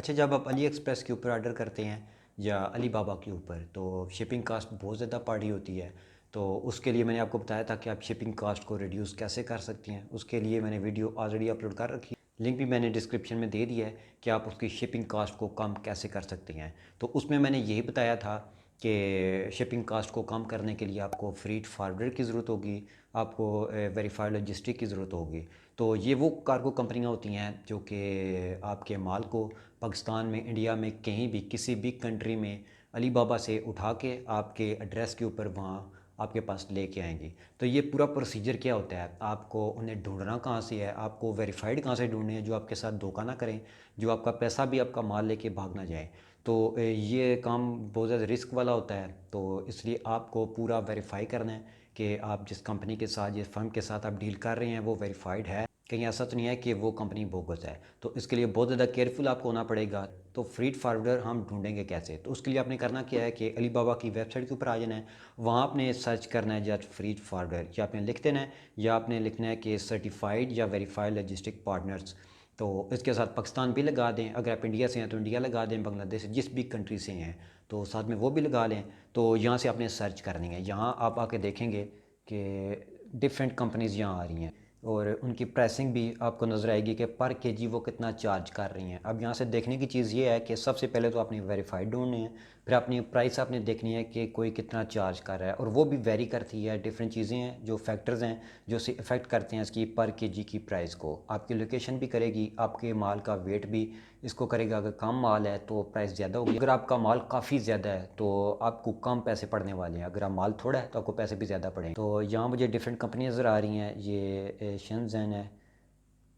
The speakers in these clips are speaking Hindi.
अच्छा, जब आप अली एक्सप्रेस के ऊपर ऑर्डर करते हैं या अली बाबा के ऊपर, तो शिपिंग कास्ट बहुत ज़्यादा पड़ी होती है। तो उसके लिए मैंने आपको बताया था कि आप शिपिंग कास्ट को रिड्यूस कैसे कर सकती हैं। उसके लिए मैंने वीडियो ऑलरेडी अपलोड कर रखी है, लिंक भी मैंने डिस्क्रिप्शन में दे दिया है कि आप उसकी शिपिंग कास्ट को कम कैसे कर सकती हैं। तो उसमें मैंने यही बताया था कि शिपिंग कास्ट को कम करने के लिए आपको फ्रीट फारवर्डर की ज़रूरत होगी, आपको वेरीफाइड लॉजिस्टिक की ज़रूरत होगी। तो ये वो कार्गो कंपनियां होती हैं जो कि आपके माल को पाकिस्तान में, इंडिया में, कहीं भी किसी भी कंट्री में अली बाबा से उठा के आपके एड्रेस के ऊपर वहाँ आपके पास लेके आएंगी। तो ये पूरा प्रोसीजर क्या होता है, आपको उन्हें ढूंढना कहाँ से है, आपको वेरीफाइड कहाँ से ढूंढने हैं जो आपके साथ धोखा ना करें, जो आपका पैसा भी, आपका माल लेके भाग ना जाए। तो ये काम बहुत ज़्यादा रिस्क वाला होता है। तो इसलिए आपको पूरा वेरीफाई करना है कि आप जिस कंपनी के साथ, जिस फर्म के साथ आप डील कर रहे हैं वो वेरीफाइड है, कहीं ऐसा तो नहीं है कि वो कंपनी बोगस है। तो इसके लिए बहुत ज़्यादा केयरफुल आपको होना पड़ेगा। तो फ्रीट फारवर्डर हम ढूंढेंगे कैसे? तो उसके लिए आपने करना क्या है कि अली बाबा की वेबसाइट के ऊपर आ जाना है, वहाँ आपने सर्च करना है जस्ट फ्रीट फारवर्डर, या आपने लिख देना है, या आपने लिखना है कि सर्टिफाइड या वेरीफाइड लॉजिस्टिक पार्टनर्स। तो इसके साथ पाकिस्तान भी लगा दें, अगर आप इंडिया से हैं तो इंडिया लगा दें, बांग्लादेश, जिस भी कंट्री से हैं तो साथ में वो भी लगा लें। तो यहाँ से आपने सर्च करनी है, यहाँ आप आके देखेंगे कि डिफरेंट कंपनीज़ यहाँ आ रही हैं और उनकी प्राइसिंग भी आपको नज़र आएगी कि पर केजी वो कितना चार्ज कर रही हैं। अब यहाँ से देखने की चीज़ ये है कि सबसे पहले तो आपने वेरीफाइड ढूंढनी है, फिर अपनी प्राइस आपने देखनी है कि कोई कितना चार्ज कर रहा है, और वो भी वेरी करती है। डिफरेंट चीज़ें हैं, जो फैक्टर्स हैं जो इफ़ेक्ट करते हैं इसकी पर केजी की प्राइस को। आपकी लोकेशन भी करेगी, आपके माल का वेट भी इसको करेगा। अगर कम माल है तो प्राइस ज़्यादा होगी, अगर आपका माल काफ़ी ज़्यादा है तो आपको कम पैसे पड़ने वाले हैं, अगर आप माल थोड़ा है तो आपको पैसे भी ज़्यादा पड़ेंगे। तो यहाँ मुझे डिफरेंट कंपनी नज़र आ रही हैं, ये शेनज़ेन है,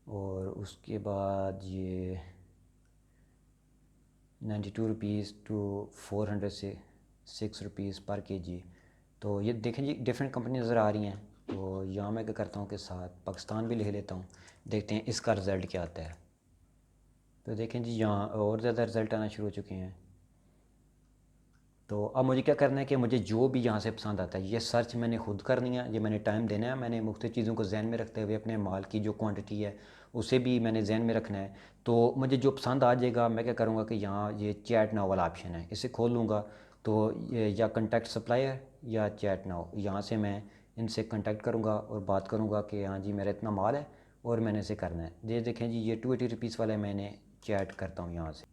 और उसके बाद ये 92 रुपीज़ टू 400 से 6 रुपीज़ पर केजी। तो ये देखें जी, डिफरेंट कंपनी नज़र आ रही हैं। तो यहाँ मैं क्या करता हूँ कि साथ पाकिस्तान भी लिख लेता हूँ, देखते हैं इसका रिज़ल्ट क्या आता है। तो देखें जी, यहाँ और ज़्यादा रिज़ल्ट आना शुरू हो चुके हैं। तो अब मुझे क्या करना है कि मुझे जो भी यहाँ से पसंद आता है, ये सर्च मैंने खुद करनी है, ये मैंने टाइम देना है, मैंने मुख्तलिफ़ चीज़ों को जहन में रखते हुए अपने माल की जो क्वांटिटी है उसे भी मैंने जहन में रखना है। तो मुझे जो पसंद आ जाएगा मैं क्या करूँगा कि यहाँ ये चैट नाउ वाला ऑप्शन है, इसे खोल लूँगा। तो ये या कॉन्टैक्ट सप्लायर या चैट नाउ, यहाँ से मैं इनसे कॉन्टैक्ट करूँगा और बात करूँगा कि हाँ जी मेरा इतना माल है और मैंने इसे करना है। ये देखें जी, ये 280 रुपीज़ वाला मैंने चैट करता हूँ यहाँ से।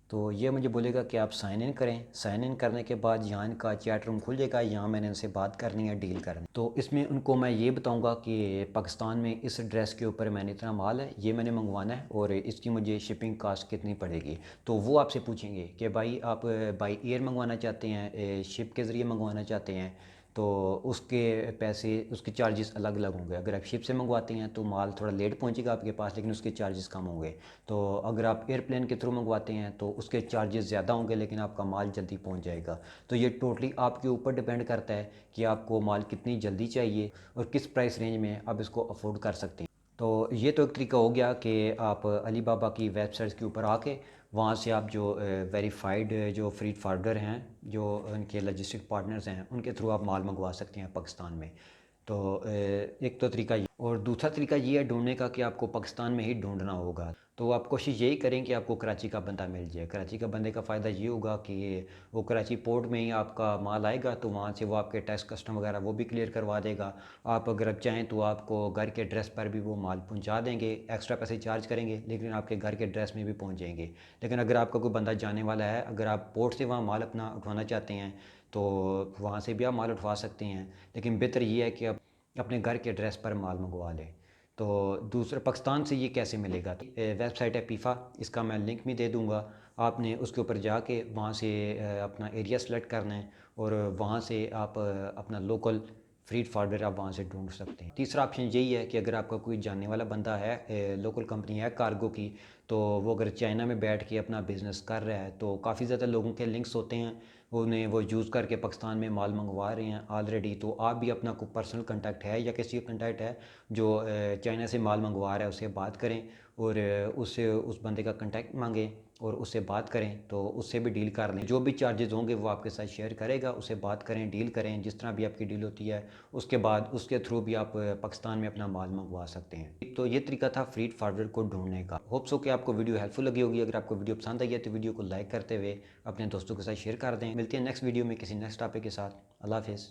तो ये मुझे बोलेगा कि आप साइन इन करें। साइन इन करने के बाद यहाँ इनका चैट रूम खुल जाएगा, यहाँ मैंने इनसे बात करनी है, डील करनी। तो इसमें उनको मैं ये बताऊँगा कि पाकिस्तान में इस ड्रेस के ऊपर मैंने इतना माल है, ये मैंने मंगवाना है और इसकी मुझे शिपिंग कास्ट कितनी पड़ेगी। तो वो आपसे पूछेंगे कि भाई आप बाई एयर मंगवाना चाहते हैं, शिप के ज़रिए मंगवाना चाहते हैं, तो उसके पैसे, उसके चार्जेस अलग अलग होंगे। अगर आप शिप से मंगवाते हैं तो माल थोड़ा लेट पहुंचेगा आपके पास, लेकिन उसके चार्जेस कम होंगे। तो अगर आप एयरप्लेन के थ्रू मंगवाते हैं तो उसके चार्जेस ज़्यादा होंगे, लेकिन आपका माल जल्दी पहुंच जाएगा। तो ये टोटली आपके ऊपर डिपेंड करता है कि आपको माल कितनी जल्दी चाहिए और किस प्राइस रेंज में आप इसको अफोर्ड कर सकते हैं। तो ये तो एक तरीका हो गया कि आप अली बाबा की वेबसाइट्स के ऊपर आके वहाँ से आप जो वेरीफाइड जो फ्रीट फारवर्डर हैं, जो उनके लॉजिस्टिक पार्टनर्स हैं, उनके थ्रू आप माल मंगवा सकते हैं पाकिस्तान में। तो एक तो तरीका ये, और दूसरा तरीका ये है ढूंढने का कि आपको पाकिस्तान में ही ढूंढना होगा। तो आप कोशिश यही करें कि आपको कराची का बंदा मिल जाए। कराची का बंदे का फ़ायदा ये होगा कि वो कराची पोर्ट में ही आपका माल आएगा, तो वहाँ से वो आपके टैक्स कस्टम वगैरह वो भी क्लियर करवा देगा। आप अगर आप चाहें तो आपको घर के एड्रेस पर भी वो माल पहुँचा देंगे, एक्स्ट्रा पैसे चार्ज करेंगे लेकिन आपके घर के एड्रेस में भी पहुँच जाएंगे। लेकिन अगर आपका कोई बंदा जाने वाला है, अगर आप पोर्ट से वहाँ माल अपना उठवाना चाहते हैं तो वहाँ से भी आप माल उठवा सकते हैं, लेकिन बेहतर ये है कि आप अपने घर के एड्रेस पर माल मंगवा लें। तो दूसरा, पाकिस्तान से ये कैसे मिलेगा? तो वेबसाइट है पीफा, इसका मैं लिंक भी दे दूँगा। आपने उसके ऊपर जाके वहाँ से अपना एरिया सेलेक्ट करना है और वहाँ से आप अपना लोकल फ्रीट फारवर्डर आप वहाँ से ढूंढ सकते हैं। तीसरा ऑप्शन यही है कि अगर आपका कोई जानने वाला बंदा है, लोकल कंपनी है कार्गो की, तो वो अगर चाइना में बैठ के अपना बिज़नेस कर रहा है तो काफ़ी ज़्यादा लोगों के लिंक्स होते हैं, उन्हें वो यूज़ करके पाकिस्तान में माल मंगवा रहे हैं ऑलरेडी। तो आप भी अपना कोई पर्सनल कांटेक्ट है या किसी का कांटेक्ट है जो चाइना से माल मंगवा रहा है, उससे बात करें और उससे उस बंदे का कांटेक्ट मांगें और उससे बात करें, तो उससे भी डील कर लें। जो भी चार्जेस होंगे वो आपके साथ शेयर करेगा, उससे बात करें, डील करें, जिस तरह भी आपकी डील होती है। उसके बाद उसके थ्रू भी आप पाकिस्तान में अपना माल मंगवा सकते हैं। तो ये तरीका था फ्रीट फारवर्ड को ढूंढने का। होप सो कि आपको वीडियो हेल्पफुल लगी होगी। अगर आपको वीडियो पसंद आई है तो वीडियो को लाइक करते हुए अपने दोस्तों के साथ शेयर कर दें। मिलते हैं नेक्स्ट वीडियो में किसी नेक्स्ट टॉपिक के साथ। अल्लाह हाफिज़।